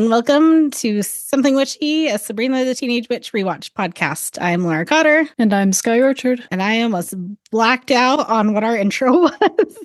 and welcome to Something Witchy, a Sabrina the Teenage Witch rewatch podcast. I'm Laura Cotter. And I'm Sky Orchard. And I almost blacked out on what our intro was.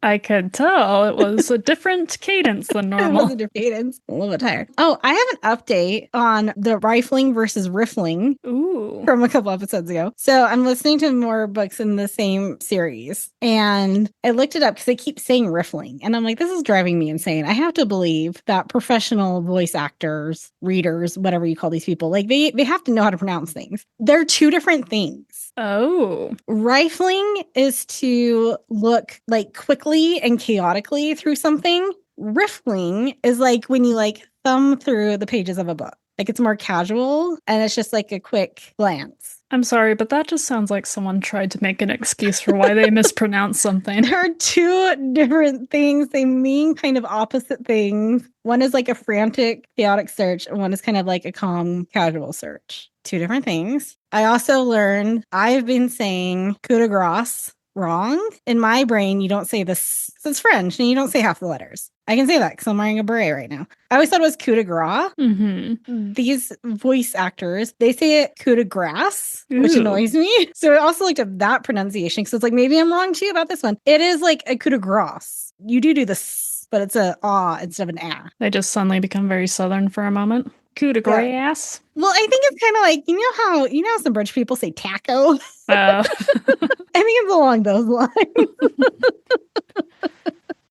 I could tell it was a different cadence than normal. It was a different cadence. A little bit tired. Oh, I have an update on the rifling versus riffling. Ooh. From a couple episodes ago. So I'm listening to more books in the same series. And I looked it up because they keep saying riffling. And I'm like, this is driving me insane. I have to believe that professional voice actors, readers, whatever you call these people, like they have to know how to pronounce things. They're two different things. Oh. Rifling is to look like quickly and chaotically through something. Riffling is like when you like thumb through the pages of a book. Like it's more casual and it's just like a quick glance. I'm sorry, but that just sounds like someone tried to make an excuse for why they mispronounced something. There are two different things. They mean kind of opposite things. One is like a frantic, chaotic search, and one is kind of like a calm, casual search. Two different things. I also learned I've been saying coup de grace wrong. In my brain, you don't say this. It's French, and you don't say half the letters. I can say that because I'm wearing a beret right now. I always thought it was coup de grace. Mm-hmm. These voice actors, they say it coup de grace, which annoys me. So I also looked up that pronunciation because it's like, maybe I'm wrong too about this one. It is like a coup de grace. You do this, but it's a ah instead of an ah. They just suddenly become very southern for a moment. Coup de grace. Well, I think it's kind of like, you know how some British people say taco? I think it's along those lines.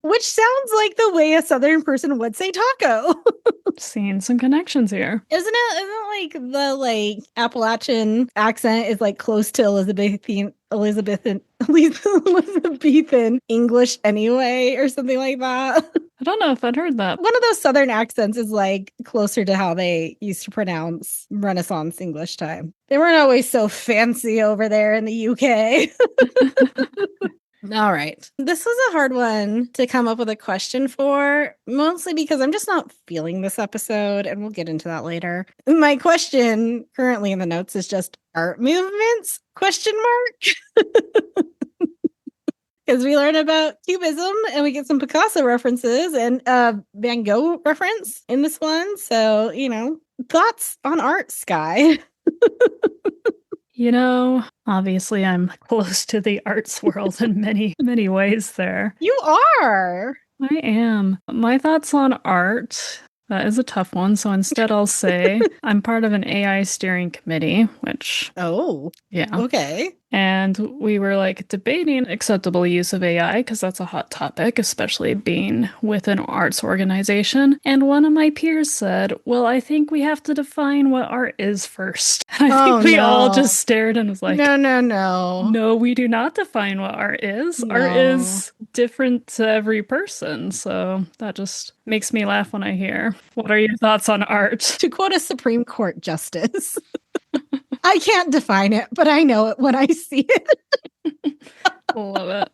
Which sounds like the way a Southern person would say taco. Seeing some connections here. Isn't it like the Appalachian accent is like close to Elizabethan English anyway, or something like that? I don't know if I'd heard that. One of those Southern accents is like closer to how they used to pronounce Renaissance English time. They weren't always so fancy over there in the UK. All right. This was a hard one to come up with a question for, mostly because I'm just not feeling this episode, and we'll get into that later. My question currently in the notes is just art movements? ? Because we learn about Cubism and we get some Picasso references and Van Gogh reference in this one. So, thoughts on art, Sky? Obviously I'm close to the arts world in many, many ways there. You are. I am. My thoughts on art, that is a tough one. So instead I'll say I'm part of an AI steering committee, which... Oh. Yeah. Okay. And we were debating acceptable use of AI because that's a hot topic, especially being with an arts organization. And one of my peers said, well, I think we have to define what art is first. And I think we all just stared and was like, No. No, we do not define what art is. No. Art is different to every person. So that just makes me laugh when I hear. What are your thoughts on art? To quote a Supreme Court justice, I can't define it, but I know it when I see it. Love it.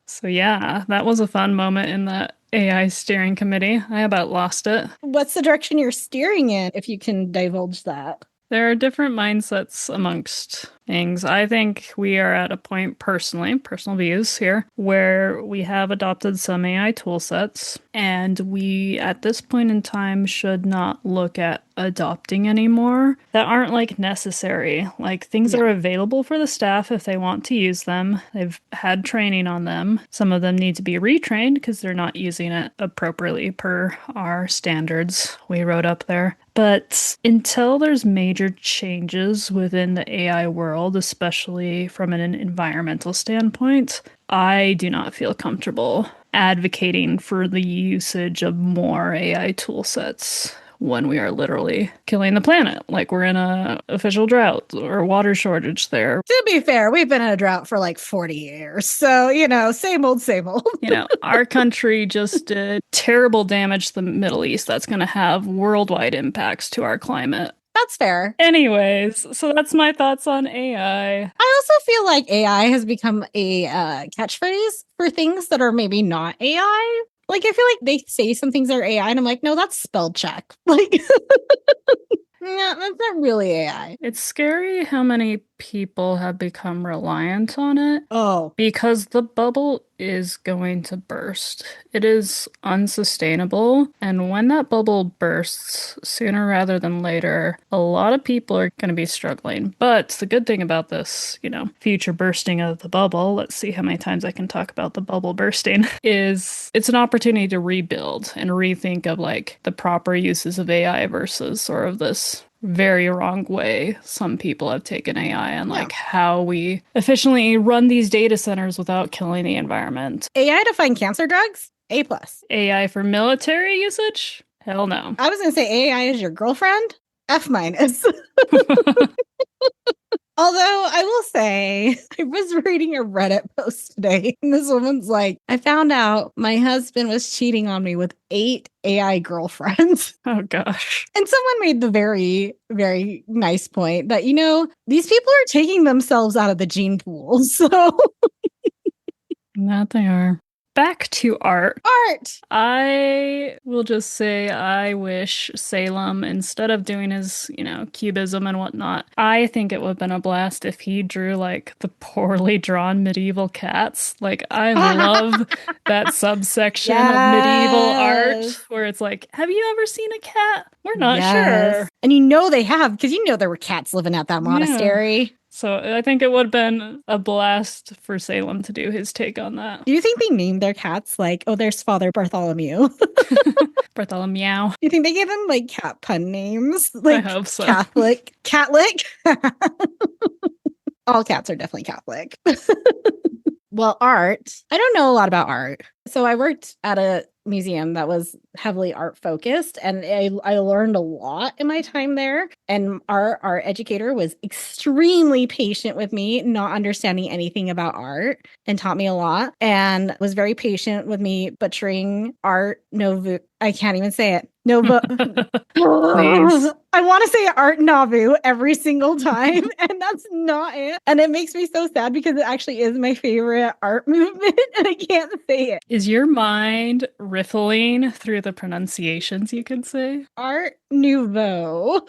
So yeah, that was a fun moment in that AI steering committee. I about lost it. What's the direction you're steering in, if you can divulge that? There are different mindsets amongst things. I think we are at a point personal views here, where we have adopted some AI tool sets, and we, at this point in time, should not look at adopting anymore that aren't necessary. Things are available for the staff if they want to use them. They've had training on them. Some of them need to be retrained because they're not using it appropriately per our standards we wrote up there. But until there's major changes within the AI world, especially from an environmental standpoint, I do not feel comfortable advocating for the usage of more AI tool sets when we are literally killing the planet. We're in a official drought or water shortage there. To be fair, we've been in a drought for 40 years. So, same old, same old. Our country just did terrible damage to the Middle East. That's going to have worldwide impacts to our climate. That's fair. Anyways, so that's my thoughts on AI. I also feel like AI has become a catchphrase for things that are maybe not AI. I feel like they say some things are AI, and I'm like, no, that's spell check. Yeah, that's not really AI. It's scary how many people have become reliant on it Oh, because the bubble is going to burst. It is unsustainable. And when that bubble bursts, sooner rather than later, a lot of people are going to be struggling. But the good thing about this, future bursting of the bubble, let's see how many times I can talk about the bubble bursting, is it's an opportunity to rebuild and rethink of like the proper uses of AI versus sort of this very wrong way some people have taken AI and like how we efficiently run these data centers without killing the environment. AI to find cancer drugs? A plus. AI for military usage? Hell no. I was going to say AI is your girlfriend? F minus. Although I will say, I was reading a Reddit post today, and this woman's like, I found out my husband was cheating on me with 8 AI girlfriends. Oh, gosh. And someone made the very, very nice point that, these people are taking themselves out of the gene pool. So That they are. Back to art. Art! I will just say I wish Salem, instead of doing his, cubism and whatnot, I think it would have been a blast if he drew like the poorly drawn medieval cats. Like, I love that subsection of medieval art where it's like, have you ever seen a cat? We're not sure. And they have, because there were cats living at that monastery. Yeah. So I think it would have been a blast for Salem to do his take on that. Do you think they named their cats like, oh, there's Father Bartholomew? Bartholomew. Do you think they gave them like cat pun names? Like I hope so. Catlick? All cats are definitely Catholic. Well, art. I don't know a lot about art. So I worked at a museum that was heavily art focused, and I learned a lot in my time there. And our art educator was extremely patient with me, not understanding anything about art, and taught me a lot, and was very patient with me butchering art Nouveau. I can't even say it. Nouveau. Please. I want to say art Nauvoo every single time, and that's not it. And it makes me so sad because it actually is my favorite art movement, and I can't say it. Is your mind riffling through the pronunciations, you could say? Art Nouveau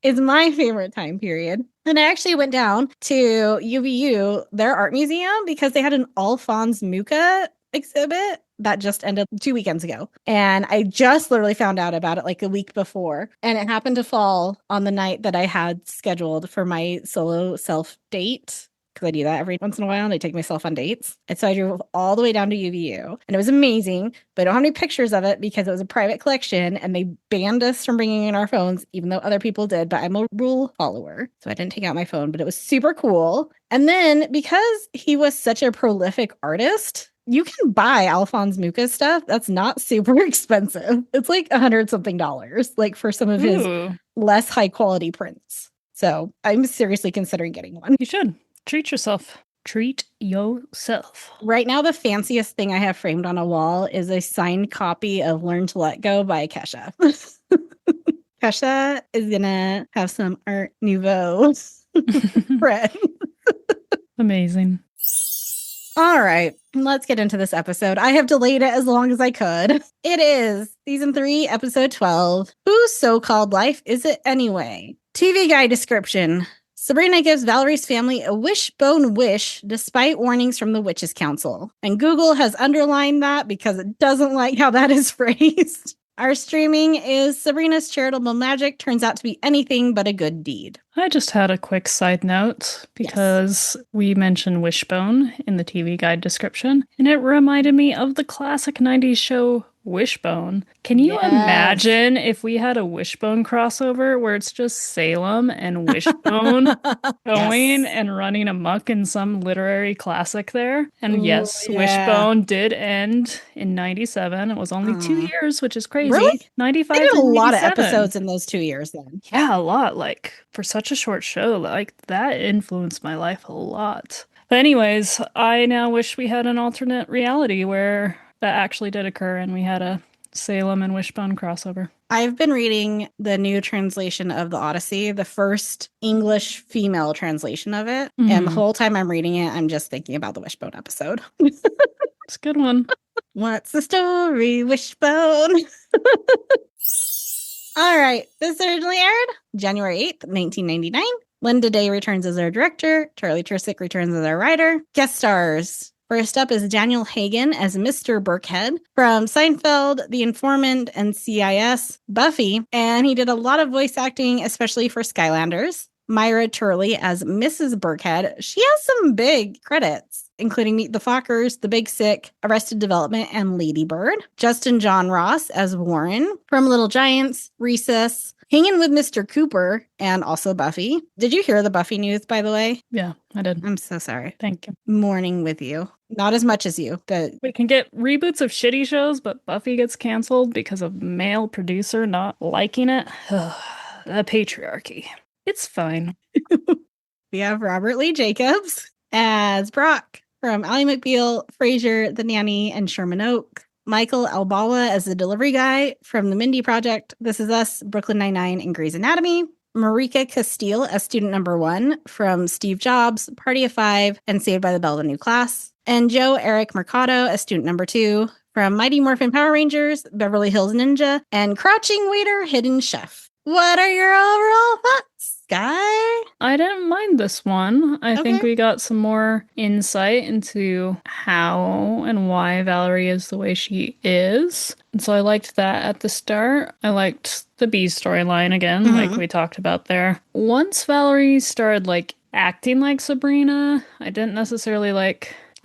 is my favorite time period. And I actually went down to UVU, their art museum, because they had an Alphonse Mucha exhibit that just ended 2 weekends ago. And I just literally found out about it like a week before. And it happened to fall on the night that I had scheduled for my solo self date. Because I do that every once in a while, and I take myself on dates. And so I drove all the way down to UVU, and it was amazing, but I don't have any pictures of it because it was a private collection, and they banned us from bringing in our phones, even though other people did, but I'm a rule follower, so I didn't take out my phone, but it was super cool. And then because he was such a prolific artist, you can buy Alphonse Mucha stuff. That's not super expensive. It's like $100-something, like for some of his less high quality prints. So I'm seriously considering getting one. You should. Treat yourself. Treat yourself. Right now, the fanciest thing I have framed on a wall is a signed copy of Learn to Let Go by Kesha. Kesha is going to have some Art Nouveau friends. Amazing. All right, let's get into this episode. I have delayed it as long as I could. It is Season 3, Episode 12. Whose so-called life is it anyway? TV guide description. Sabrina gives Valerie's family a wishbone wish despite warnings from the Witches' Council. And Google has underlined that because it doesn't like how that is phrased. Our streaming is Sabrina's charitable magic turns out to be anything but a good deed. I just had a quick side note because we mentioned Wishbone in the TV guide description, and it reminded me of the classic 90s show Wishbone. Can you imagine if we had a Wishbone crossover where it's just Salem and Wishbone going and running amok in some literary classic there? And Wishbone did end in 97. It was only 2 years, which is crazy. Really? 95 They did a lot of 97. episodes in those 2 years then. Yeah, a lot. Like, for such a short show, like, that influenced my life a lot. But anyways, I now wish we had an alternate reality where that actually did occur and we had a Salem and Wishbone crossover. I've been reading the new translation of the Odyssey, the first English female translation of it. Mm-hmm. And the whole time I'm reading it, I'm just thinking about the Wishbone episode. It's a good one. What's the story, Wishbone? All right. This originally aired January 8th, 1999. Linda Day returns as our director. Charlie Trisick returns as our writer. Guest stars. First up is Daniel Hagen as Mr. Burkhead from Seinfeld, The Informant, and CIS, Buffy. And he did a lot of voice acting, especially for Skylanders. Myra Turley as Mrs. Burkhead. She has some big credits, including Meet the Fockers, The Big Sick, Arrested Development, and Lady Bird. Justin John Ross as Warren from Little Giants, Recess, Hanging with Mr. Cooper, and also Buffy. Did you hear the Buffy news, by the way? Yeah, I did. I'm so sorry. Thank you. Mourning with you. Not as much as you, but... We can get reboots of shitty shows, but Buffy gets canceled because of male producer not liking it. The patriarchy. It's fine. We have Robert Lee Jacobs as Brock from Ally McBeal, Frasier, The Nanny, and Sherman Oak. Michael Albawa as the delivery guy from The Mindy Project, This Is Us, Brooklyn Nine-Nine, and Grey's Anatomy. Marika Castile as student number 1 from Steve Jobs, Party of Five, and Saved by the Bell, The New Class. And Joe Eric Mercado as student number 2 from Mighty Morphin Power Rangers, Beverly Hills Ninja, and Crouching Waiter, Hidden Chef. What are your overall thoughts, Guy? I didn't mind this one. I think we got some more insight into how and why Valerie is the way she is. And so I liked that at the start. I liked the B storyline again, like we talked about there. Once Valerie started acting like Sabrina, I didn't necessarily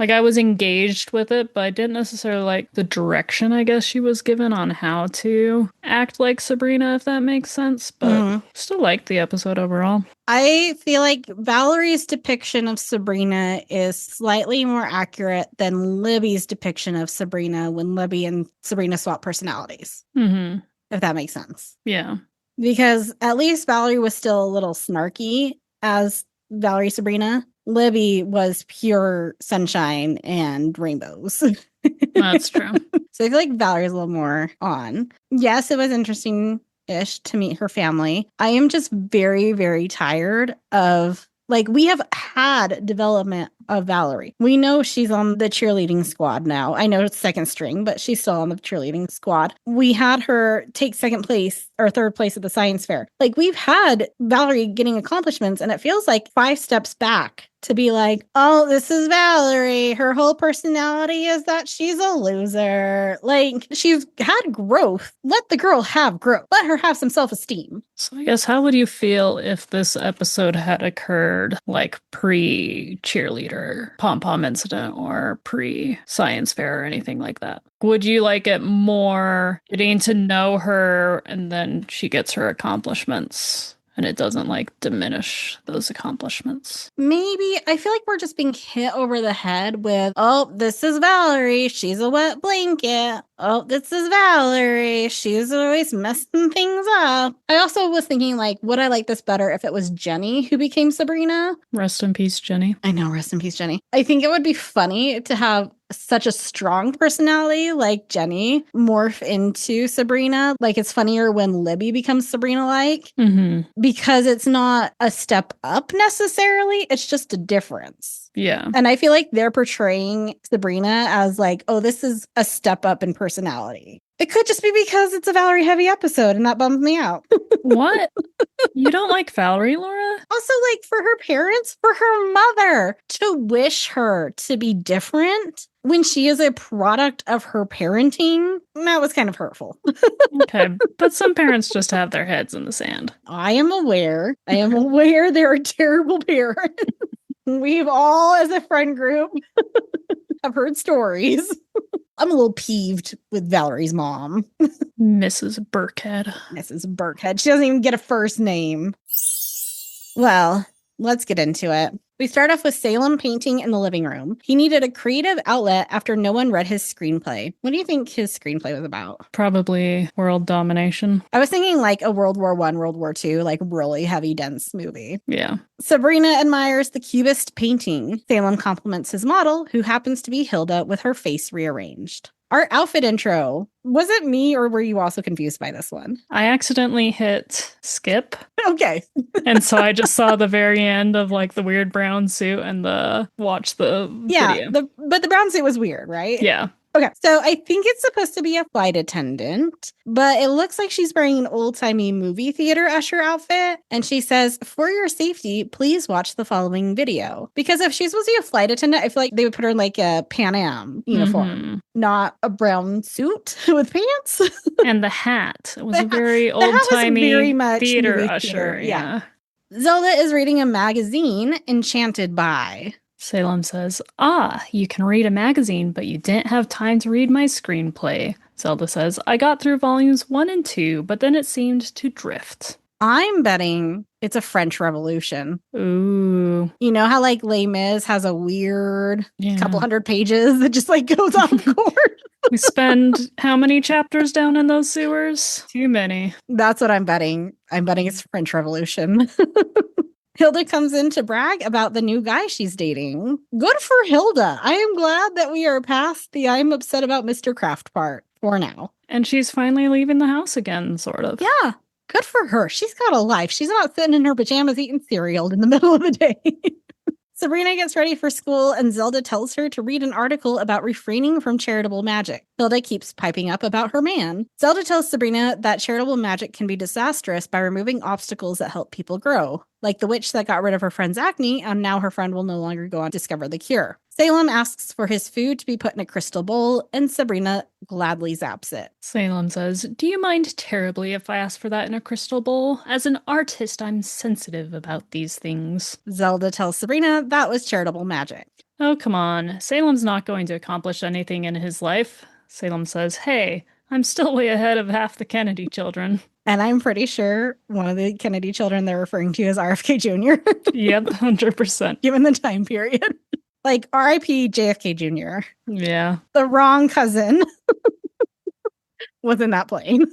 I was engaged with it, but I didn't necessarily like the direction, I guess, she was given on how to act like Sabrina, if that makes sense. But still liked the episode overall. I feel like Valerie's depiction of Sabrina is slightly more accurate than Libby's depiction of Sabrina when Libby and Sabrina swap personalities. Mm-hmm. If that makes sense. Yeah. Because at least Valerie was still a little snarky as Valerie Sabrina. Libby was pure sunshine and rainbows. That's true. So I feel like Valerie's a little more on. Yes, it was interesting-ish to meet her family. I am just very, very tired of, we have had development of Valerie. We know she's on the cheerleading squad now. I know it's second string, but she's still on the cheerleading squad. We had her take second place or third place at the science fair. We've had Valerie getting accomplishments, and it feels like 5 steps back to be like, oh, this is Valerie. Her whole personality is that she's a loser. She's had growth. Let the girl have growth. Let her have some self-esteem. So I guess how would you feel if this episode had occurred pre-cheerleader pom-pom incident or pre-science fair or anything like that? Would you like it more getting to know her and then she gets her accomplishments and it doesn't diminish those accomplishments? Maybe. I feel like we're just being hit over the head with, oh, this is Valerie. She's a wet blanket. Oh, this is Valerie. She's always messing things up. I also was thinking, would I like this better if it was Jenny who became Sabrina? Rest in peace, Jenny. I know, rest in peace, Jenny. I think it would be funny to have such a strong personality like Jenny morph into Sabrina. It's funnier when Libby becomes Sabrina-like because it's not a step up necessarily. It's just a difference. Yeah. And I feel like they're portraying Sabrina as oh, this is a step up in personality. It could just be because it's a Valerie heavy episode and that bums me out. What? You don't like Valerie, Laura? Also, for her parents, for her mother, to wish her to be different when she is a product of her parenting, that was kind of hurtful. Okay, but some parents just have their heads in the sand. I am aware. There are terrible parents. We've all, as a friend group, have heard stories. I'm a little peeved with Valerie's mom. Mrs. Burkhead. Mrs. Burkhead. She doesn't even get a first name. Well, let's get into it. We start off with Salem painting in the living room. He needed a creative outlet after no one read his screenplay. What do you think his screenplay was about? Probably world domination. I was thinking a World War I, World War II, really heavy, dense movie. Yeah. Sabrina admires the Cubist painting. Salem compliments his model, who happens to be Hilda with her face rearranged. Our outfit intro. Was it me or were you also confused by this one? I accidentally hit skip. Okay. And so I just saw the very end of the weird brown suit and watch the video. But the brown suit was weird, right? Yeah. Okay, so I think it's supposed to be a flight attendant, but it looks like she's wearing an old-timey movie theater usher outfit. And she says, for your safety, please watch the following video. Because if she's supposed to be a flight attendant, I feel like they would put her in like a Pan Am uniform, not a brown suit with pants. And the hat. It was a very old-timey theater usher. Yeah. Zelda is reading a magazine, Enchanted by. Salem says, you can read a magazine, but you didn't have time to read my screenplay. Zelda says, I got through volumes 1 and 2, but then it seemed to drift. I'm betting it's a French Revolution. Ooh. You know how like Les Mis has a weird couple hundred pages that just like goes off course? We spend how many chapters down in those sewers? Too many. That's what I'm betting. I'm betting it's French Revolution. Hilda comes in to brag about the new guy she's dating. Good for Hilda. I am glad that we are past the I'm upset about Mr. Kraft part for now. And she's finally leaving the house again, sort of. Yeah, good for her. She's got a life. She's not sitting in her pajamas eating cereal in the middle of the day. Sabrina gets ready for school, and Zelda tells her to read an article about refraining from charitable magic. Hilda keeps piping up about her man. Zelda tells Sabrina that charitable magic can be disastrous by removing obstacles that help people grow, like the witch that got rid of her friend's acne, and now her friend will no longer go on to discover the cure. Salem asks for his food to be put in a crystal bowl, and Sabrina gladly zaps it. Salem says, do you mind terribly if I ask for that in a crystal bowl? As an artist, I'm sensitive about these things. Zelda tells Sabrina that was charitable magic. Oh, come on. Salem's not going to accomplish anything in his life. Salem says, hey, I'm still way ahead of half the Kennedy children. And I'm pretty sure one of the Kennedy children they're referring to is RFK Jr. Yep, 100%. Given the time period. Like R.I.P. JFK Jr. Yeah. The wrong cousin was in that plane.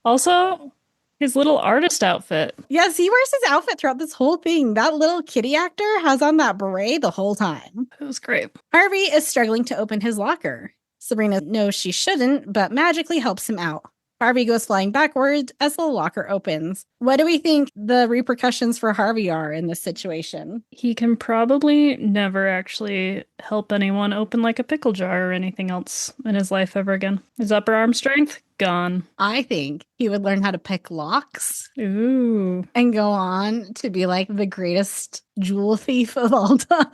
Also, his little artist outfit. Yes, he wears his outfit throughout this whole thing. That little kitty actor has on that beret the whole time. It was great. Harvey is struggling to open his locker. Sabrina knows she shouldn't, but magically helps him out. Harvey goes flying backwards as the locker opens. What do we think the repercussions for Harvey are in this situation? He can probably never actually help anyone open like a pickle jar or anything else in his life ever again. His upper arm strength, gone. I think he would learn how to pick locks. Ooh. And go on to be like the greatest jewel thief of all time.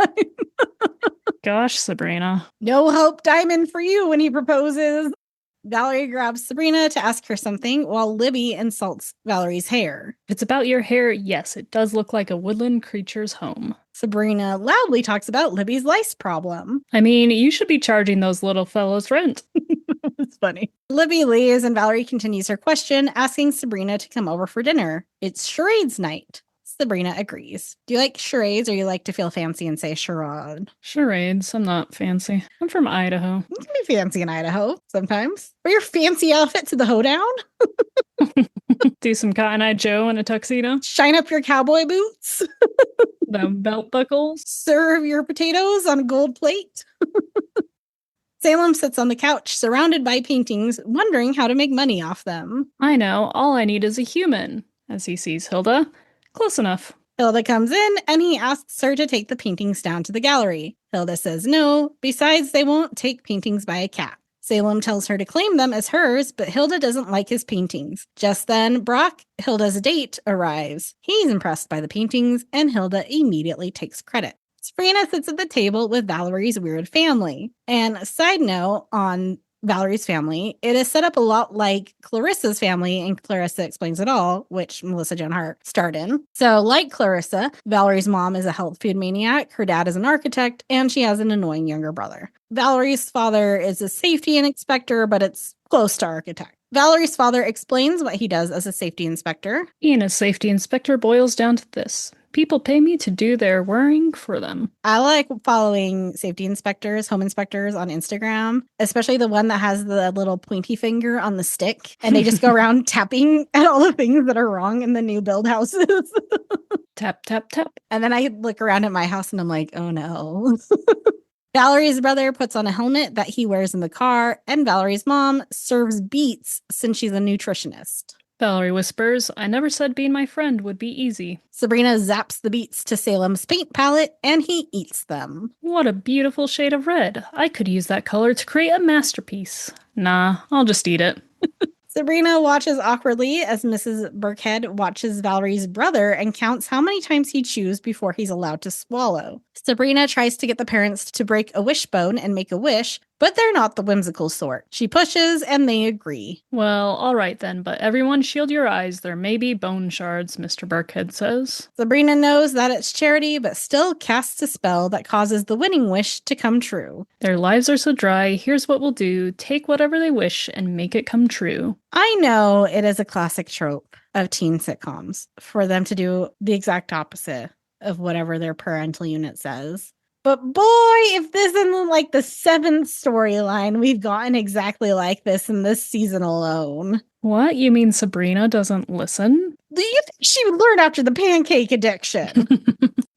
Gosh, Sabrina. No hope diamond for you when he proposes. Valerie grabs Sabrina to ask her something while Libby insults Valerie's hair. If it's about your hair, yes, it does look like a woodland creature's home. Sabrina loudly talks about Libby's lice problem. I mean, you should be charging those little fellows rent. It's funny. Libby leaves and Valerie continues her question, asking Sabrina to come over for dinner. It's charades night. Sabrina agrees. Do you like charades or you like to feel fancy and say charade? Charades. I'm not fancy. I'm from Idaho. You can be fancy in Idaho sometimes. Wear your fancy outfit to the hoedown. Do some Cotton Eye Joe in a tuxedo. Shine up your cowboy boots. The belt buckles. Serve your potatoes on a gold plate. Salem sits on the couch, surrounded by paintings, wondering how to make money off them. I know. All I need is a human. As he sees Hilda. Close enough. Hilda comes in and he asks her to take the paintings down to the gallery. Hilda says no. Besides, they won't take paintings by a cat. Salem tells her to claim them as hers, but Hilda doesn't like his paintings. Just then, Brock, Hilda's date, arrives. He's impressed by the paintings, and Hilda immediately takes credit. Sabrina sits at the table with Valerie's weird family. And a side note on Valerie's family, it is set up a lot like Clarissa's family in Clarissa Explains It All, which Melissa Joan Hart starred in. So like Clarissa, Valerie's mom is a health food maniac, her dad is an architect, and she has an annoying younger brother. Valerie's father is a safety inspector, but it's close to architect. Valerie's father explains what he does as a safety inspector. Being a safety inspector boils down to this. People pay me to do their worrying for them. I like following safety inspectors, home inspectors on Instagram, especially the one that has the little pointy finger on the stick. And they just go around tapping at all the things that are wrong in the new build houses. Tap, tap, tap. And then I look around at my house and I'm like, oh no. Valerie's brother puts on a helmet that he wears in the car. And Valerie's mom serves beets since she's a nutritionist. Valerie whispers, I never said being my friend would be easy. Sabrina zaps the beets to Salem's paint palette, and he eats them. What a beautiful shade of red. I could use that color to create a masterpiece. Nah, I'll just eat it. Sabrina watches awkwardly as Mrs. Burkhead watches Valerie's brother and counts how many times he chews before he's allowed to swallow. Sabrina tries to get the parents to break a wishbone and make a wish, but they're not the whimsical sort. She pushes and they agree. Well, all right then, but everyone shield your eyes. There may be bone shards, Mr. Burkhead says. Sabrina knows that it's charity, but still casts a spell that causes the winning wish to come true. Their lives are so dry, here's what we'll do. Take whatever they wish and make it come true. I know it is a classic trope of teen sitcoms for them to do the exact opposite of whatever their parental unit says. But boy, if this isn't like the 7th storyline we've gotten exactly like this in this season alone. What? You mean Sabrina doesn't listen? Do you think she would learn after the pancake addiction?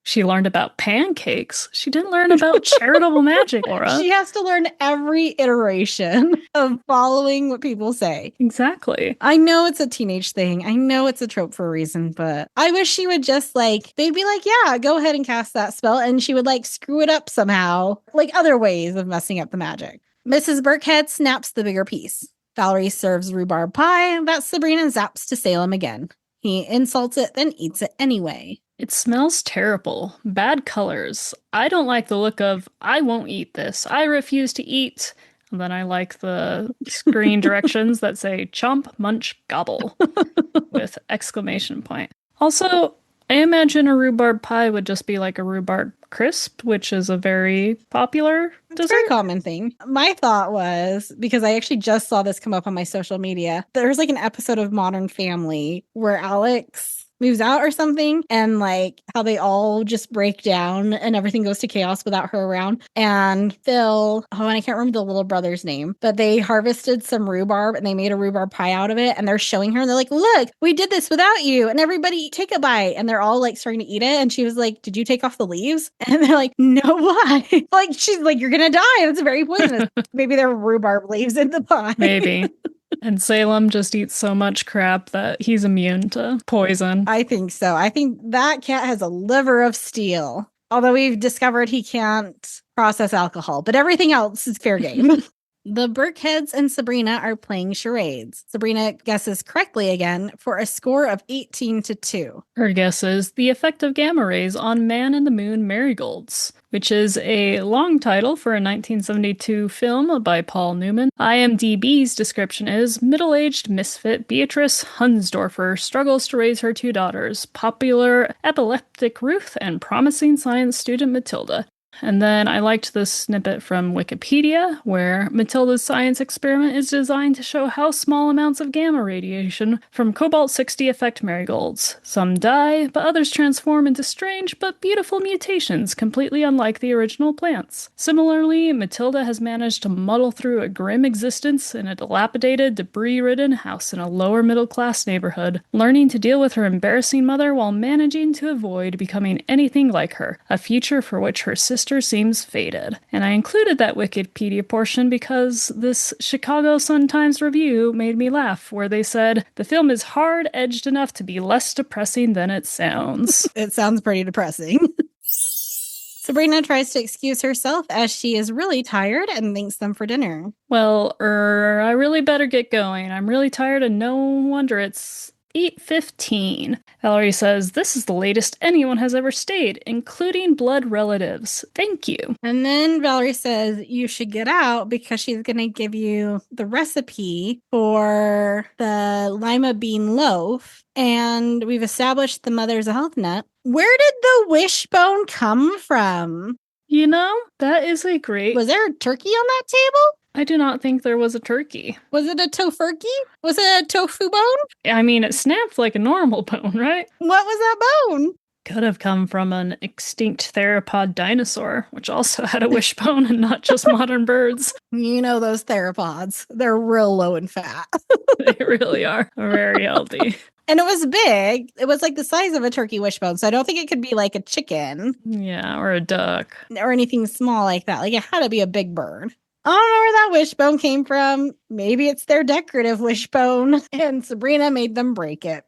She learned about pancakes. She didn't learn about charitable magic, Laura. She has to learn every iteration of following what people say. Exactly. I know it's a teenage thing. I know it's a trope for a reason, but I wish she would just they'd be like, yeah, go ahead and cast that spell. And she would screw it up somehow, like other ways of messing up the magic. Mrs. Burkhead snaps the bigger piece. Valerie serves rhubarb pie that Sabrina zaps to Salem again. He insults it, then eats it anyway. It smells terrible. Bad colors. I don't like the look of, I won't eat this. I refuse to eat. And then I like the screen directions that say chomp, munch, gobble with exclamation point. Also, I imagine a rhubarb pie would just be like a rhubarb crisp, which is a very popular dessert. It's a very common thing. My thought was, because I actually just saw this come up on my social media, there's an episode of Modern Family where Alex moves out or something, and how they all just break down and everything goes to chaos without her around. And Phil, and I can't remember the little brother's name, but they harvested some rhubarb and they made a rhubarb pie out of it, and they're showing her and they're like, look, we did this without you, and everybody take a bite. And they're all starting to eat it, and she was like, did you take off the leaves? And they're like, no, why? She's like, you're gonna die, that's very poisonous. Maybe there were rhubarb leaves in the pie. Maybe. And Salem just eats so much crap that he's immune to poison. I think so. I think that cat has a liver of steel. Although we've discovered he can't process alcohol, but everything else is fair game. The Burkheads and Sabrina are playing charades. Sabrina guesses correctly again for a score of 18-2. Her guess is the effect of gamma rays on man in the moon marigolds, which is a long title for a 1972 film by Paul Newman. IMDb's description is middle-aged misfit Beatrice Hunsdorfer struggles to raise her 2 daughters, popular epileptic Ruth and promising science student Matilda. And then I liked this snippet from Wikipedia, where Matilda's science experiment is designed to show how small amounts of gamma radiation from cobalt-60 affect marigolds. Some die, but others transform into strange but beautiful mutations, completely unlike the original plants. Similarly, Matilda has managed to muddle through a grim existence in a dilapidated, debris-ridden house in a lower-middle-class neighborhood, learning to deal with her embarrassing mother while managing to avoid becoming anything like her, a future for which her sister seems fated. And I included that Wikipedia portion because this Chicago Sun-Times review made me laugh, where they said, the film is hard-edged enough to be less depressing than it sounds. It sounds pretty depressing. Sabrina tries to excuse herself as she is really tired and thanks them for dinner. Well, I really better get going. I'm really tired and no wonder it's 8:15. Valerie says, this is the latest anyone has ever stayed, including blood relatives. Thank you. And then Valerie says you should get out because she's going to give you the recipe for the lima bean loaf. And we've established the mother's a health nut. Where did the wishbone come from? You know, that is a great... Was there a turkey on that table? I do not think there was a turkey. Was it a tofurkey? Was it a tofu bone? I mean, it snapped like a normal bone, right? What was that bone? Could have come from an extinct theropod dinosaur, which also had a wishbone and not just modern birds. You know those theropods. They're real low in fat. They really are very healthy. And it was big. It was the size of a turkey wishbone. So I don't think it could be like a chicken. Yeah, or a duck. Or anything small like that. It had to be a big bird. I don't know where that wishbone came from. Maybe it's their decorative wishbone, and Sabrina made them break it.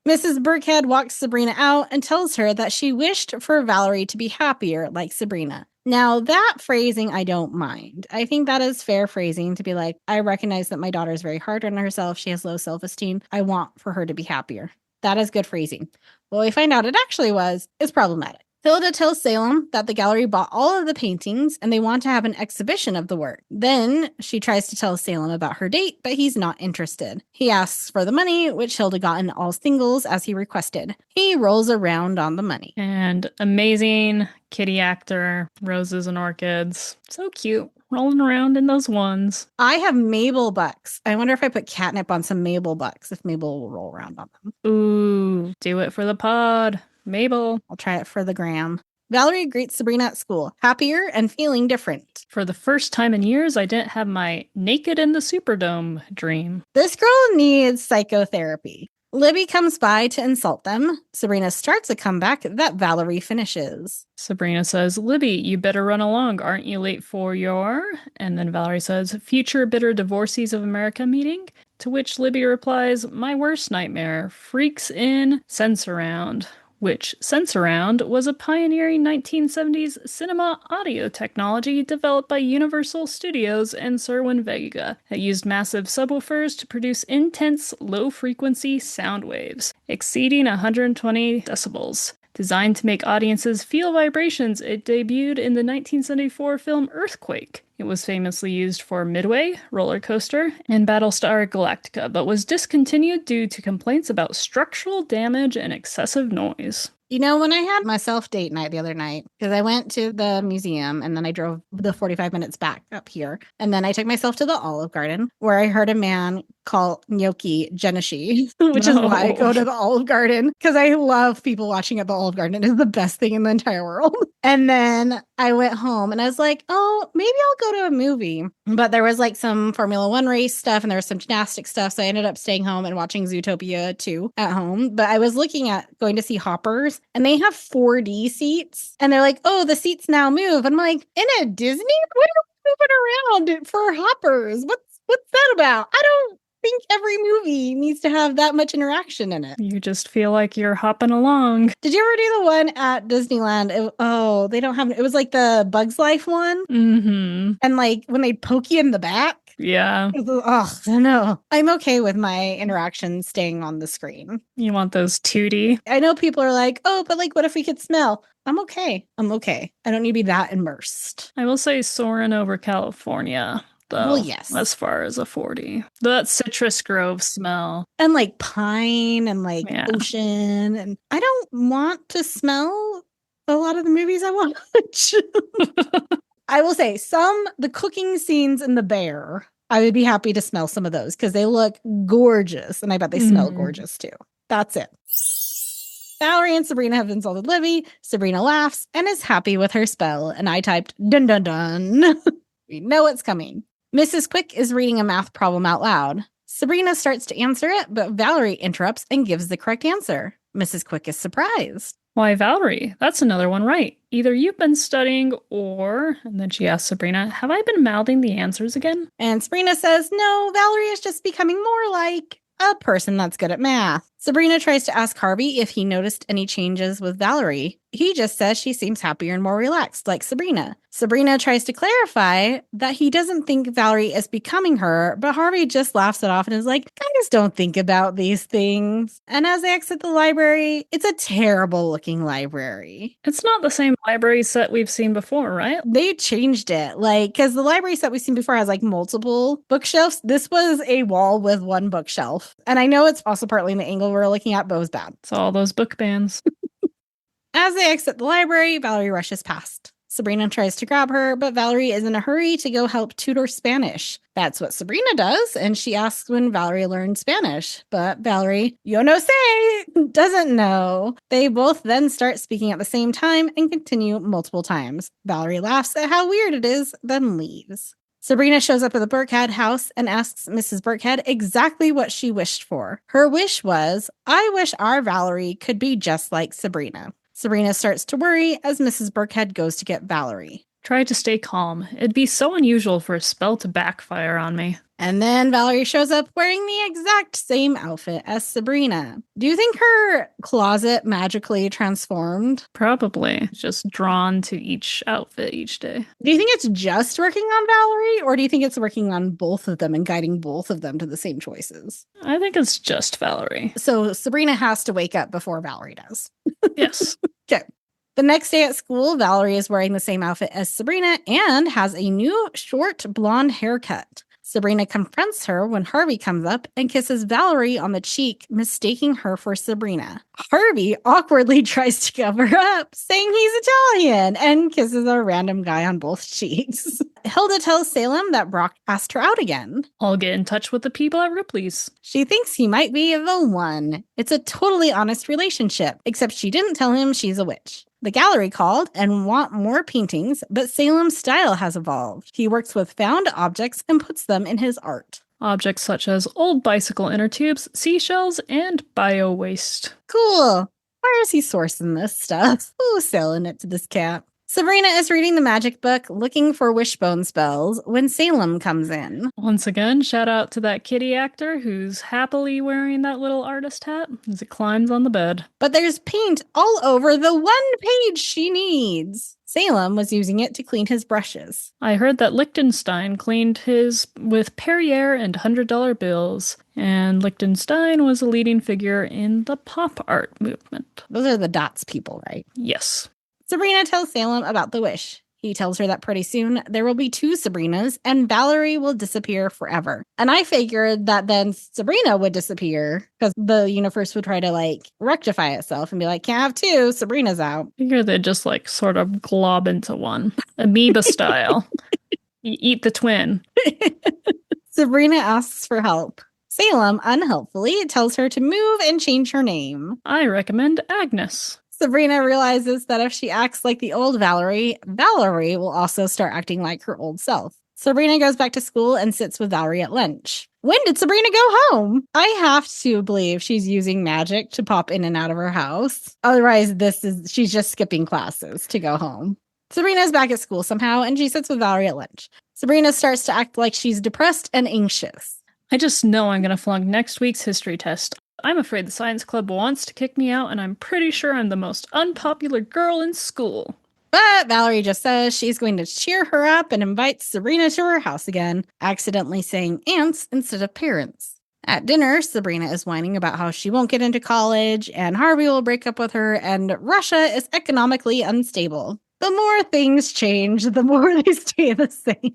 Mrs. Burkhead walks Sabrina out and tells her that she wished for Valerie to be happier like Sabrina. Now, that phrasing I don't mind. I think that is fair phrasing to be like, I recognize that my daughter is very hard on herself. She has low self-esteem. I want for her to be happier. That is good phrasing. What we find out it actually is problematic. Hilda tells Salem that the gallery bought all of the paintings and they want to have an exhibition of the work. Then she tries to tell Salem about her date, but he's not interested. He asks for the money, which Hilda got in all singles as he requested. He rolls around on the money. And amazing kitty actor, roses and orchids. So cute. Rolling around in those ones. I have Mabel bucks. I wonder if I put catnip on some Mabel bucks, if Mabel will roll around on them. Ooh, do it for the pod. Mabel. I'll try it for the gram. Valerie greets Sabrina at school, happier and feeling different. For the first time in years, I didn't have my naked in the Superdome dream. This girl needs psychotherapy. Libby comes by to insult them. Sabrina starts a comeback that Valerie finishes. Sabrina says, Libby, you better run along. Aren't you late for your... And then Valerie says, Future Bitter Divorcees of America meeting? To which Libby replies, my worst nightmare, freaks in Sense-Around. Which Sense-Around was a pioneering 1970s cinema audio technology developed by Universal Studios and Serwin Vega that used massive subwoofers to produce intense, low-frequency sound waves, exceeding 120 decibels. Designed to make audiences feel vibrations, it debuted in the 1974 film Earthquake. It was famously used for Midway, Roller Coaster, and Battlestar Galactica, but was discontinued due to complaints about structural damage and excessive noise. You know, when I had my self-date night the other night, because I went to the museum and then I drove the 45 minutes back up here, and then I took myself to the Olive Garden, where I heard a man call gnocchi Geneshi, which is why I go to the Olive Garden, because I love people watching at the Olive Garden. It is the best thing in the entire world. And then I went home and I was like, oh, maybe I'll go to a movie. But there was like some Formula One race stuff and there was some gymnastic stuff. So I ended up staying home and watching Zootopia 2 at home. But I was looking at going to see Hoppers and they have 4D seats. And they're like, oh, the seats now move. I'm like, in a Disney? What are we moving around for Hoppers? What's that about? I don't think every movie needs to have that much interaction in it. You just feel like you're hopping along. Did you ever do the one at Disneyland? They don't have it was like the Bugs Life one. Mm-hmm. And like when they poke you in the back. Yeah. Oh, no. I'm okay with my interaction staying on the screen. You want those 2D? I know people are like, oh, but like, what if we could smell? I'm okay. I don't need to be that immersed. I will say soaring over California. Though, well, yes. As far as a 40. That citrus grove smell. And like pine and like ocean. And I don't want to smell a lot of the movies I watch. I will say the cooking scenes in The Bear, I would be happy to smell some of those because they look gorgeous. And I bet they smell gorgeous too. That's it. Valerie and Sabrina have insulted Libby. Sabrina laughs and is happy with her spell. And I typed, dun dun dun. We know what's coming. Mrs. Quick is reading a math problem out loud. Sabrina starts to answer it, but Valerie interrupts and gives the correct answer. Mrs. Quick is surprised. Why, Valerie, that's another one right. Either you've been studying or... And then she asks Sabrina, have I been mouthing the answers again? And Sabrina says, no, Valerie is just becoming more like a person that's good at math. Sabrina tries to ask Harvey if he noticed any changes with Valerie. He just says she seems happier and more relaxed, like Sabrina. Sabrina tries to clarify that he doesn't think Valerie is becoming her, but Harvey just laughs it off and is like, guys don't think about these things. And as they exit the library, it's a terrible looking library. It's not the same library set we've seen before, right? They changed it, like, because the library set we've seen before has like multiple bookshelves. This was a wall with one bookshelf. And I know it's also partly in the angle we're looking at, but it was bad. It's all those book bans. As they exit the library, Valerie rushes past. Sabrina tries to grab her, but Valerie is in a hurry to go help tutor Spanish. That's what Sabrina does, and she asks when Valerie learned Spanish. But Valerie, yo no sé, doesn't know. They both then start speaking at the same time and continue multiple times. Valerie laughs at how weird it is, then leaves. Sabrina shows up at the Burkhead house and asks Mrs. Burkhead exactly what she wished for. Her wish was, I wish our Valerie could be just like Sabrina. Sabrina starts to worry as Mrs. Burkhead goes to get Valerie. Try to stay calm. It'd be so unusual for a spell to backfire on me. And then Valerie shows up wearing the exact same outfit as Sabrina. Do you think her closet magically transformed? Probably. Just drawn to each outfit each day. Do you think it's just working on Valerie, or do you think it's working on both of them and guiding both of them to the same choices? I think it's just Valerie. So Sabrina has to wake up before Valerie does. Yes. Okay. The next day at school, Valerie is wearing the same outfit as Sabrina and has a new short blonde haircut. Sabrina confronts her when Harvey comes up and kisses Valerie on the cheek, mistaking her for Sabrina. Harvey awkwardly tries to cover up, saying he's Italian, and kisses a random guy on both cheeks. Hilda tells Salem that Brock asked her out again. I'll get in touch with the people at Ripley's. She thinks he might be the one. It's a totally honest relationship, except she didn't tell him she's a witch. The gallery called and want more paintings, but Salem's style has evolved. He works with found objects and puts them in his art. Objects such as old bicycle inner tubes, seashells, and bio-waste. Cool. Where is he sourcing this stuff? Who's selling it to this cat? Sabrina is reading the magic book, looking for Wishbone spells, when Salem comes in. Once again, shout out to that kitty actor who's happily wearing that little artist hat as it climbs on the bed. But there's paint all over the one page she needs. Salem was using it to clean his brushes. I heard that Liechtenstein cleaned his with Perrier and $100 bills, and Liechtenstein was a leading figure in the pop art movement. Those are the dots people, right? Yes. Sabrina tells Salem about the wish. He tells her that pretty soon there will be 2 Sabrinas and Valerie will disappear forever. And I figured that then Sabrina would disappear because the universe would try to rectify itself and be like, can't have 2, Sabrina's out. I figure they'd just sort of glob into one, amoeba style. You eat the twin. Sabrina asks for help. Salem, unhelpfully, tells her to move and change her name. I recommend Agnes. Sabrina realizes that if she acts like the old Valerie, Valerie will also start acting like her old self. Sabrina goes back to school and sits with Valerie at lunch. When did Sabrina go home? I have to believe she's using magic to pop in and out of her house. Otherwise, she's just skipping classes to go home. Sabrina's back at school somehow, and she sits with Valerie at lunch. Sabrina starts to act like she's depressed and anxious. I just know I'm going to flunk next week's history test. I'm afraid the science club wants to kick me out, and I'm pretty sure I'm the most unpopular girl in school. But Valerie just says she's going to cheer her up and invites Sabrina to her house again, accidentally saying aunts instead of parents. At dinner, Sabrina is whining about how she won't get into college, and Harvey will break up with her, and Russia is economically unstable. The more things change, the more they stay the same.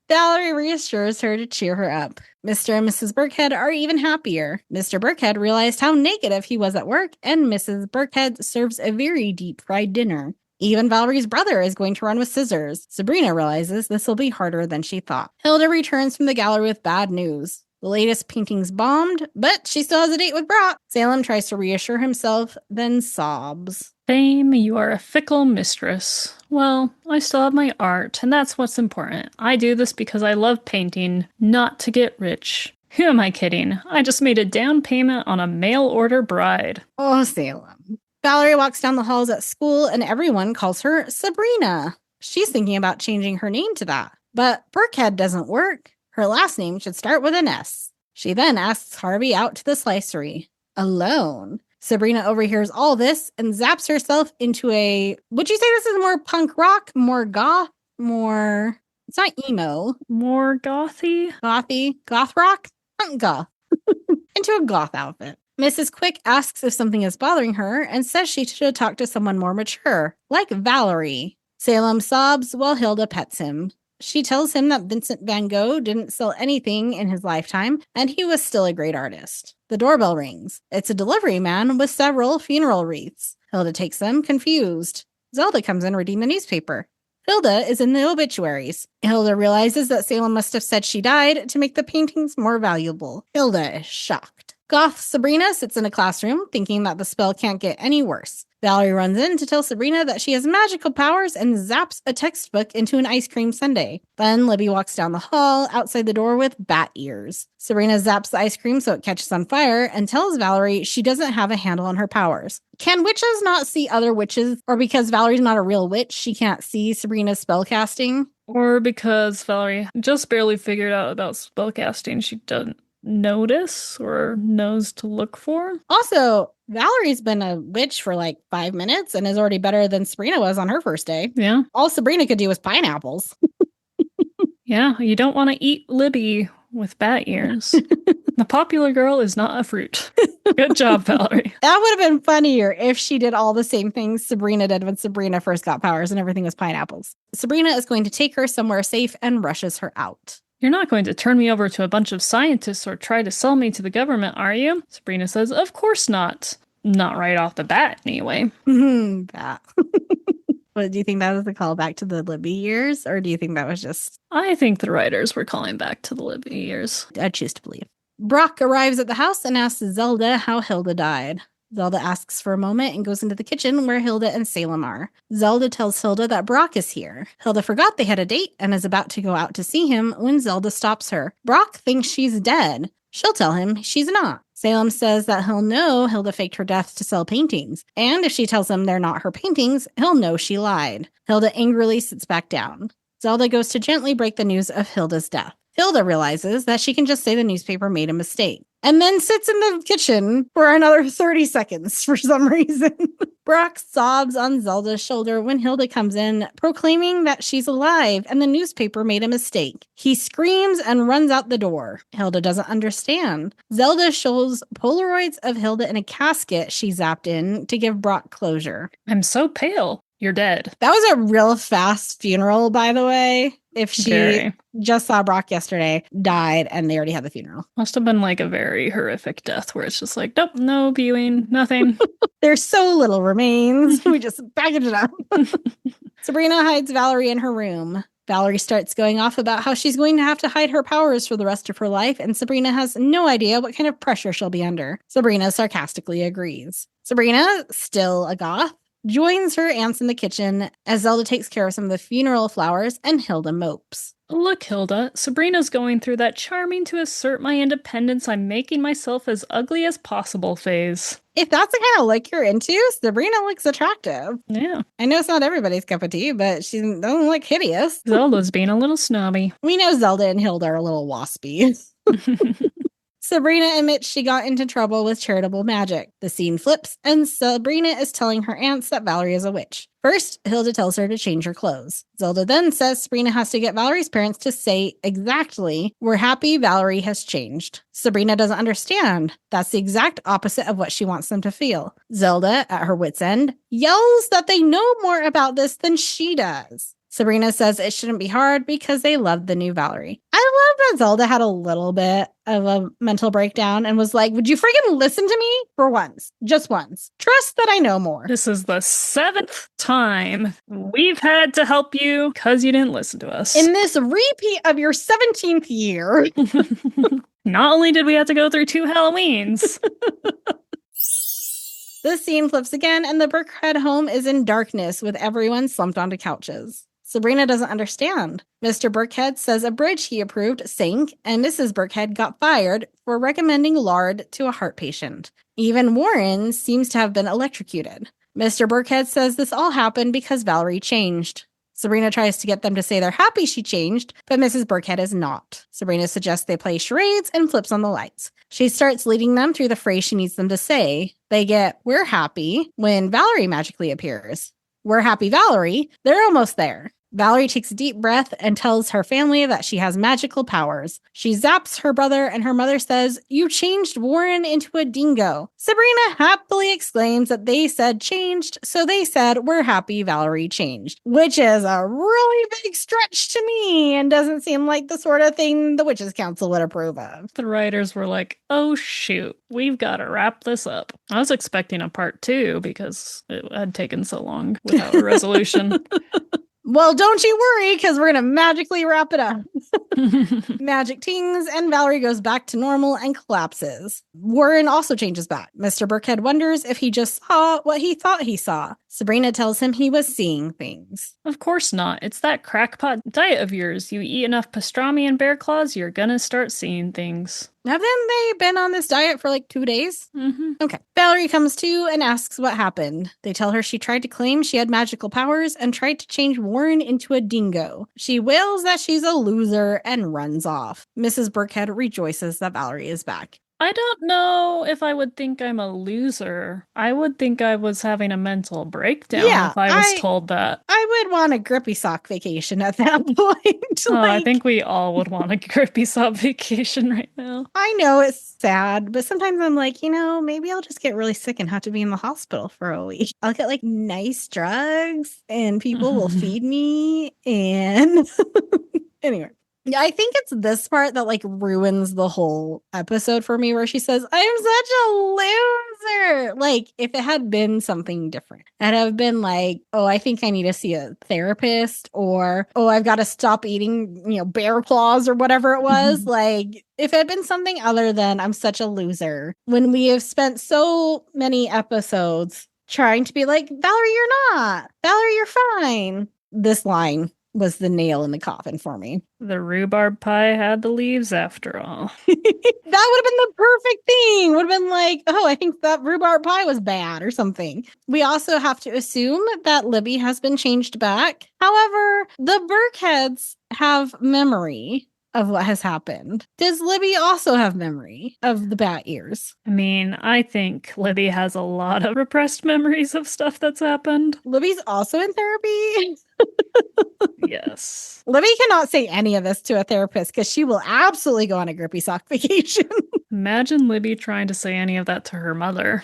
Valerie reassures her to cheer her up. Mr. and Mrs. Burkhead are even happier. Mr. Burkhead realized how negative he was at work, and Mrs. Burkhead serves a very deep-fried dinner. Even Valerie's brother is going to run with scissors. Sabrina realizes this will be harder than she thought. Hilda returns from the gallery with bad news. The latest painting's bombed, but she still has a date with Brock. Salem tries to reassure himself, then sobs. Fame, you are a fickle mistress. Well, I still have my art, and that's what's important. I do this because I love painting, not to get rich. Who am I kidding? I just made a down payment on a mail-order bride. Oh, Salem. Valerie walks down the halls at school, and everyone calls her Sabrina. She's thinking about changing her name to that. But Burkhead doesn't work. Her last name should start with an S. She then asks Harvey out to the slicery. Alone. Sabrina overhears all this and zaps herself into a... Would you say this is more punk rock? More goth? More... It's not emo. More gothy? Gothy? Goth rock? Not goth. Into a goth outfit. Mrs. Quick asks if something is bothering her and says she should talk to someone more mature, like Valerie. Salem sobs while Hilda pets him. She tells him that Vincent van Gogh didn't sell anything in his lifetime, and he was still a great artist. The doorbell rings. It's a delivery man with several funeral wreaths. Hilda takes them, confused. Zelda comes in reading the newspaper. Hilda is in the obituaries. Hilda realizes that Salem must have said she died to make the paintings more valuable. Hilda is shocked. Goth Sabrina sits in a classroom, thinking that the spell can't get any worse. Valerie runs in to tell Sabrina that she has magical powers and zaps a textbook into an ice cream sundae. Then Libby walks down the hall outside the door with bat ears. Sabrina zaps the ice cream so it catches on fire and tells Valerie she doesn't have a handle on her powers. Can witches not see other witches? Or because Valerie's not a real witch, she can't see Sabrina's spellcasting? Or because Valerie just barely figured out about spellcasting, she doesn't notice or knows to look for. Also, Valerie's been a witch for like 5 minutes and is already better than Sabrina was on her first day. Yeah. All Sabrina could do was pineapples. Yeah, you don't want to eat Libby with bat ears. The popular girl is not a fruit. Good job, Valerie. That would have been funnier if she did all the same things Sabrina did when Sabrina first got powers and everything was pineapples. Sabrina is going to take her somewhere safe and rushes her out. You're not going to turn me over to a bunch of scientists or try to sell me to the government, are you? Sabrina says, of course not. Not right off the bat, anyway. Bat. But do you think that was a callback to the Libby years, or do you think that was just... I think the writers were calling back to the Libby years. I choose to believe. Brock arrives at the house and asks Zelda how Hilda died. Zelda asks for a moment and goes into the kitchen where Hilda and Salem are. Zelda tells Hilda that Brock is here. Hilda forgot they had a date and is about to go out to see him when Zelda stops her. Brock thinks she's dead. She'll tell him she's not. Salem says that he'll know Hilda faked her death to sell paintings, and if she tells him they're not her paintings, he'll know she lied. Hilda angrily sits back down. Zelda goes to gently break the news of Hilda's death. Hilda realizes that she can just say the newspaper made a mistake, and then sits in the kitchen for another 30 seconds for some reason. Brock sobs on Zelda's shoulder when Hilda comes in, proclaiming that she's alive and the newspaper made a mistake. He screams and runs out the door. Hilda doesn't understand. Zelda shows Polaroids of Hilda in a casket she zapped in to give Brock closure. I'm so pale. You're dead. That was a real fast funeral, by the way. If she just saw Brock yesterday, died, and they already had the funeral. Must have been like a very horrific death where it's just like, nope, no viewing, nothing. There's so little remains. We just package it up. Sabrina hides Valerie in her room. Valerie starts going off about how she's going to have to hide her powers for the rest of her life, and Sabrina has no idea what kind of pressure she'll be under. Sabrina sarcastically agrees. Sabrina, still a goth, joins her aunts in the kitchen as Zelda takes care of some of the funeral flowers and Hilda mopes. Look, Hilda, Sabrina's going through that charming to assert my independence, I'm making myself as ugly as possible phase. If that's the kind of look you're into, Sabrina looks attractive. Yeah. I know it's not everybody's cup of tea, but she doesn't look hideous. Zelda's being a little snobby. We know Zelda and Hilda are a little waspy. Sabrina admits she got into trouble with charitable magic. The scene flips, and Sabrina is telling her aunts that Valerie is a witch. First, Hilda tells her to change her clothes. Zelda then says Sabrina has to get Valerie's parents to say exactly, "We're happy Valerie has changed." Sabrina doesn't understand. That's the exact opposite of what she wants them to feel. Zelda, at her wit's end, yells that they know more about this than she does. Sabrina says it shouldn't be hard because they love the new Valerie. I love that Zelda had a little bit of a mental breakdown and was like, would you freaking listen to me for once? Just once. Trust that I know more. This is the 7th time we've had to help you because you didn't listen to us. In this repeat of your 17th year. Not only did we have to go through 2 Halloweens. The scene flips again, and the Burkhead home is in darkness with everyone slumped onto couches. Sabrina doesn't understand. Mr. Burkhead says a bridge he approved sank, and Mrs. Burkhead got fired for recommending lard to a heart patient. Even Warren seems to have been electrocuted. Mr. Burkhead says this all happened because Valerie changed. Sabrina tries to get them to say they're happy she changed, but Mrs. Burkhead is not. Sabrina suggests they play charades and flips on the lights. She starts leading them through the phrase she needs them to say. They get, "We're happy," when Valerie magically appears. "We're happy, Valerie." They're almost there. Valerie takes a deep breath and tells her family that she has magical powers. She zaps her brother, and her mother says, "You changed Warren into a dingo." Sabrina happily exclaims that they said changed, so they said, "We're happy Valerie changed," which is a really big stretch to me and doesn't seem like the sort of thing the Witches' Council would approve of. The writers were like, oh shoot, we've got to wrap this up. I was expecting a part 2 because it had taken so long without a resolution. Well, don't you worry, because we're going to magically wrap it up. Magic tings, and Valerie goes back to normal and collapses. Warren also changes back. Mr. Burkhead wonders if he just saw what he thought he saw. Sabrina tells him he was seeing things. Of course not. It's that crackpot diet of yours. You eat enough pastrami and bear claws, you're gonna start seeing things. Haven't they been on this diet for like 2 days? Mm-hmm. Okay. Valerie comes to and asks what happened. They tell her she tried to claim she had magical powers and tried to change Warren into a dingo. She wails that she's a loser and runs off. Mrs. Burkhead rejoices that Valerie is back. I don't know if I would think I'm a loser. I would think I was having a mental breakdown if I was told that. I would want a grippy sock vacation at that point. I think we all would want a grippy sock vacation right now. I know it's sad, but sometimes I'm like, maybe I'll just get really sick and have to be in the hospital for a week. I'll get like nice drugs and people will feed me and anyway. Yeah, I think it's this part that like ruins the whole episode for me where she says, I'm such a loser. Like if it had been something different, I'd have been like, oh, I think I need to see a therapist or, oh, I've got to stop eating, bear claws or whatever it was. Like if it had been something other than I'm such a loser, when we have spent so many episodes trying to be like, Valerie, you're not. Valerie, you're fine. This line was the nail in the coffin for me. The rhubarb pie had the leaves after all. That would have been the perfect thing. Would have been like, oh, I think that rhubarb pie was bad or something. We also have to assume that Libby has been changed back. However, the Burkheads have memory of what has happened. Does Libby also have memory of the bat ears? I mean, I think Libby has a lot of repressed memories of stuff that's happened. Libby's also in therapy? Yes. Libby cannot say any of this to a therapist because she will absolutely go on a grippy sock vacation. Imagine Libby trying to say any of that to her mother.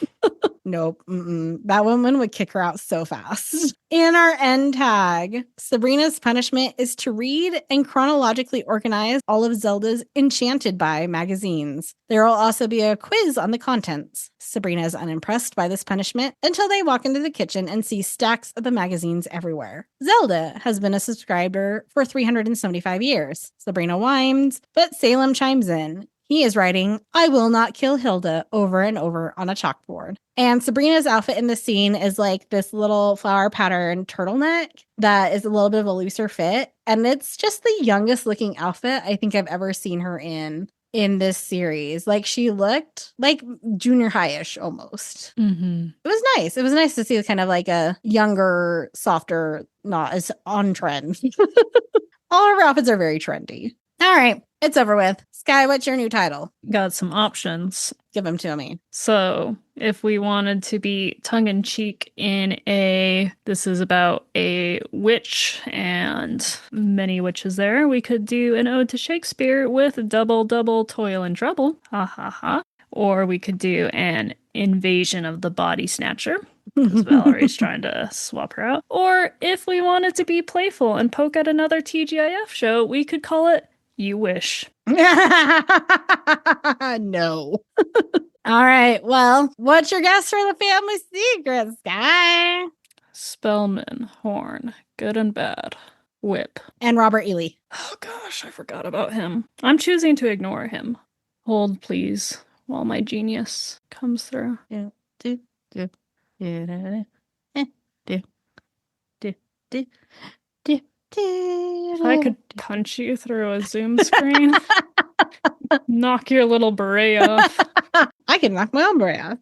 Nope. That woman would kick her out so fast. In our end tag, Sabrina's punishment is to read and chronologically organize all of Zelda's Enchanted By magazines. There will also be a quiz on the contents. Sabrina is unimpressed by this punishment until they walk into the kitchen and see stacks of the magazines everywhere. Zelda has been a subscriber for 375 years. Sabrina whines, but Salem chimes in. He is writing, I will not kill Hilda over and over on a chalkboard. And Sabrina's outfit in the scene is like this little flower pattern turtleneck that is a little bit of a looser fit. And it's just the youngest looking outfit I think I've ever seen her in this series. Like she looked like junior high-ish almost. Mm-hmm. It was nice. It was nice to see kind of like a younger, softer, not as on trend. All her outfits are very trendy. All right, it's over with. Sky, what's your new title? Got some options. Give them to me. So, if we wanted to be tongue-in-cheek this is about a witch and many witches there, we could do an ode to Shakespeare with double, double, toil and trouble. Ha ha ha. Or we could do an invasion of the body snatcher, because Valerie's trying to swap her out. Or if we wanted to be playful and poke at another TGIF show, we could call it You Wish. No. All right. Well, what's your guess for the family secret, Sky? Spellman, Horn, Good and Bad, Whip. And Robert Ely. Oh gosh, I forgot about him. I'm choosing to ignore him. Hold, please, while my genius comes through. If I could punch you through a Zoom screen, knock your little beret off. I can knock my own beret off.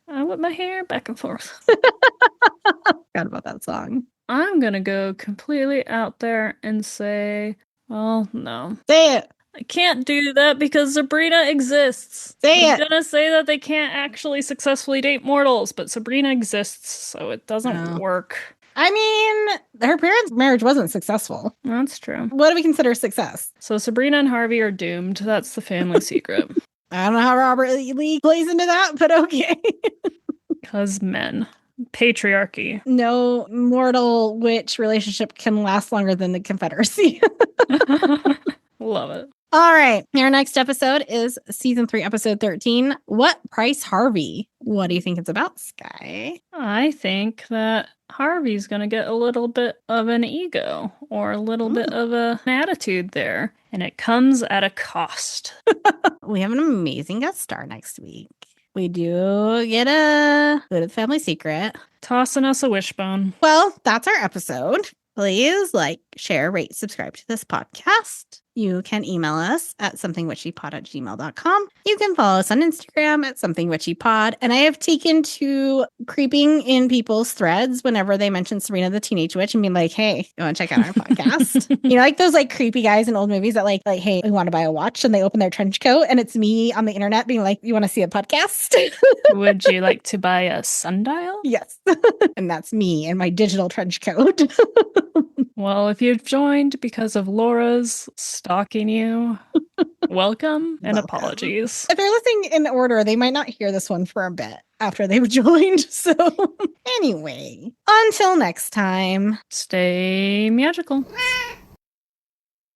I whip my hair back and forth. Forgot about that song. I'm gonna go completely out there and say, well, no. Say it. I can't do that because Sabrina exists. I'm gonna say that they can't actually successfully date mortals, but Sabrina exists, so it doesn't work. I mean, her parents' marriage wasn't successful. That's true. What do we consider success? So Sabrina and Harvey are doomed. That's the family secret. I don't know how Robert Lee plays into that, but okay. Because men. Patriarchy. No mortal witch relationship can last longer than the Confederacy. Love it. All right. Our next episode is season 3, episode 13. What Price Harvey? What do you think it's about, Sky? I think that Harvey's gonna get a little bit of an ego or a little bit of an attitude there. And it comes at a cost. We have an amazing guest star next week. We do get a bit of family secret. Tossing us a wishbone. Well, that's our episode. Please like, share, rate, subscribe to this podcast. You can email us at somethingwitchypod@gmail.com. You can follow us on Instagram at somethingwitchypod. And I have taken to creeping in people's threads whenever they mention Sabrina the Teenage Witch and being like, hey, you want to check out our podcast? You know, like those like creepy guys in old movies that like, hey, we want to buy a watch, and they open their trench coat and it's me on the internet being like, you want to see a podcast? Would you like to buy a sundial? Yes. And that's me in my digital trench coat. Well, if you've joined because of Laura's stalking you, welcome and apologies. If they're listening in order, they might not hear this one for a bit after they've joined. So anyway, until next time, stay magical.